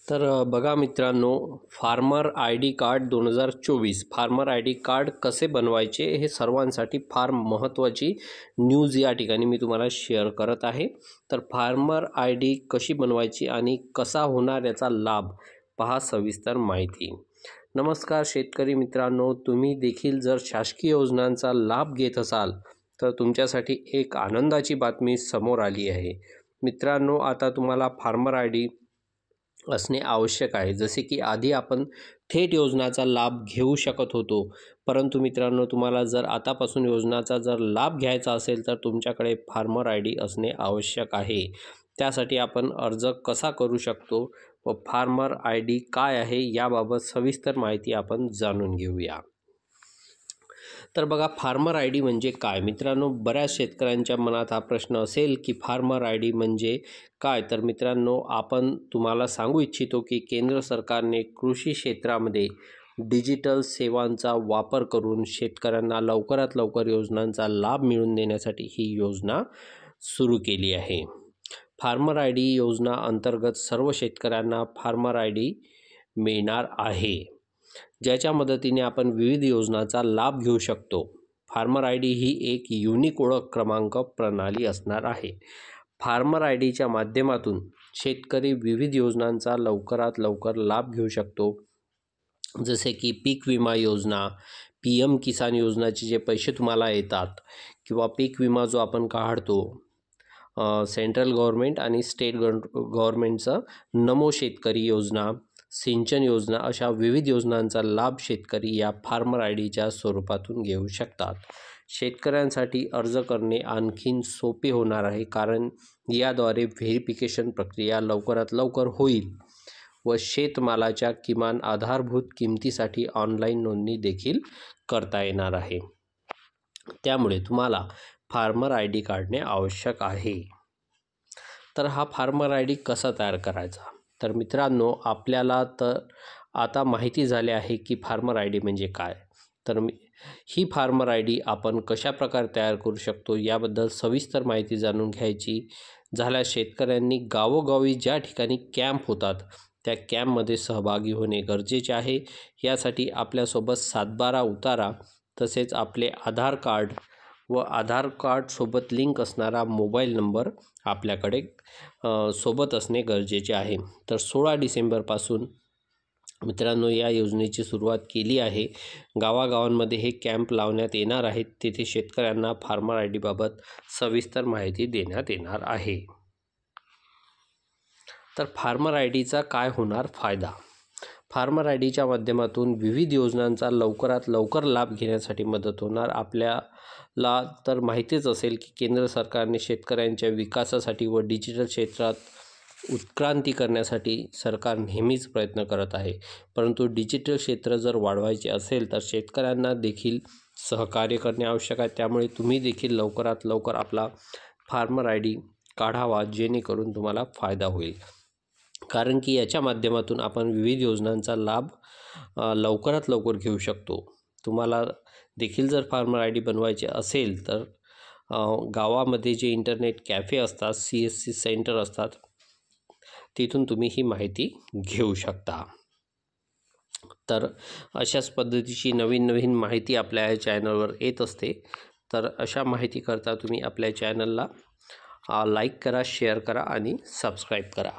तर बघा मित्रांनो, farmer I D card 2024 farmer I D card कसे बनवायचे हे सर्वांसाठी फार महत्त्वाची न्यूज या ठिकाणी मी तुम्हाला शेअर करत आहे। तर फार्मर आय डी कशी बनवायची आणि कसा होणार याचा लाभ पहा सविस्तर माहिती। नमस्कार शेतकरी मित्रांनो, तुम्ही देखील जर शासकीय योजनांचा लाभ घेत असाल तर तुमच्यासाठी एक आनंदाची बातमी समोर आली आहे। मित्रांनो, आता तुम्हाला फार्मर आय डी असणे आवश्यक आहे। जसे की आधी आपण थेट योजनाचा लाभ घेऊ शकत होतो, परंतु मित्रांनो तुम्हाला जर आतापासून योजनाचा जर लाभ घ्यायचा असेल तर तुमच्याकडे फार्मर आय डी असणे आवश्यक आहे। त्यासाठी आपण अर्ज कसा करू शकतो व फार्मर आय डी काय आहे याबाबत सविस्तर माहिती आपण जाणून घेऊया। तर बघा, फार्मर आय डी म्हणजे काय? मित्रांनो, बऱ्याच शेतकऱ्यांच्या मनात हा प्रश्न असेल की फार्मर आय डी म्हणजे काय? तर मित्रांनो, आपण तुम्हाला सांगू इच्छितो की केंद्र सरकारने कृषी क्षेत्रामध्ये डिजिटल सेवांचा वापर करून शेतकऱ्यांना लवकरात लवकर योजनांचा लाभ मिळवून देण्यासाठी ही योजना सुरू केली आहे। फार्मर आय डी योजना अंतर्गत सर्व शेतकऱ्यांना फार्मर आय डी मिळणार आहे, ज्याच्या मदतीने आपण विविध योजनांचा लाभ घेऊ शकतो। फार्मर आय डी ही एक युनिक ओळख क्रमांक प्रणाली असणार आहे। फार्मर आय डीच्या माध्यमातून शेतकरी विविध योजनांचा लवकरात लवकर लाभ घेऊ शकतो, जसे की पीक विमा योजना, PM किसान योजनाचे जे पैसे तुम्हाला येतात, किंवा पीक विमा जो आपण काढतो सेंट्रल गव्हर्नमेंट आणि स्टेट गव्हर्नमेंटचं नमो शेतकरी योजना, सिंचन योजना, अशा विविध योजनांचा लाभ शेतकरी या फार्मर आय डीच्या स्वरूपातून घेऊ शकतात। शेतकऱ्यांसाठी अर्ज करणे आणखीन सोपे होणार आहे, कारण याद्वारे व्हेरिफिकेशन प्रक्रिया लवकरात लवकर होईल व शेतमालाच्या किमान आधारभूत किमतीसाठी ऑनलाईन नोंदणी देखील करता येणार आहे। त्यामुळे तुम्हाला फार्मर आय डी काढणे आवश्यक आहे। तर हा फार्मर आय डी कसा तयार करायचा? तर मित्रांनो, आपल्याला तर आता माहिती झाली आहे की फार्मर आय डी म्हणजे काय। तर ही फार्मर आय डी आपण कशा प्रकारे तयार करू शकतो याबद्दल सविस्तर माहिती जाणून घ्यायची झाल्यास शेतकऱ्यांनी गावोगावी ज्या ठिकाणी कॅम्प होतात त्या कॅम्पमध्ये सहभागी होणे गरजेचे आहे। यासाठी आपल्यासोबत 7/12 उतारा, तसेच आपले आधार कार्ड व आधार कार्डसोबत लिंक असणारा मोबाईल नंबर आपल्याकडे सोबत असणे गरजेचे आहे। तर 16 डिसेंबरपासून मित्रांनो या योजनेची सुरुवात केली आहे। गावागावांमध्ये हे कॅम्प लावण्यात येणार आहेत, तेथे शेतकऱ्यांना फार्मर आय डी बाबत सविस्तर माहिती देण्यात येणार आहे। तर फार्मर आय डीचा काय होणार फायदा? फार्मर आय डीच्या माध्यमातून विविध योजनांचा लवकरात लवकर लाभ घेण्यासाठी मदत होणार। आपल्याला तर माहितीच असेल की केंद्र सरकारने शेतकऱ्यांच्या विकासासाठी व डिजिटल क्षेत्रात उत्क्रांती करण्यासाठी सरकार नेहमीच प्रयत्न करत आहे, परंतु डिजिटल क्षेत्र जर वाढवायचे असेल तर शेतकऱ्यांना देखील सहकार्य करणे आवश्यक आहे। त्यामुळे तुम्ही देखील लवकरात लवकर आपला फार्मर आय डी काढावा, जेणेकरून तुम्हाला फायदा होईल, कारण की याच्या माध्यमातून आपण विविध योजनांचा लाभ लवकरात लवकर घेऊ शकतो। तुम्हाला देखील जर फार्मर आय डी बनवायचे असेल तर गावामध्ये जे इंटरनेट कॅफे असतात, CSC सेंटर असतात, तिथून तुम्ही ही माहिती घेऊ शकता। तर अशाच पद्धतीची नवीन नवीन माहिती आपल्या या चॅनलवर येत असते। तर अशा माहितीकरता तुम्ही आपल्या चॅनलला लाईक करा, शेअर करा आणि सबस्क्राईब करा।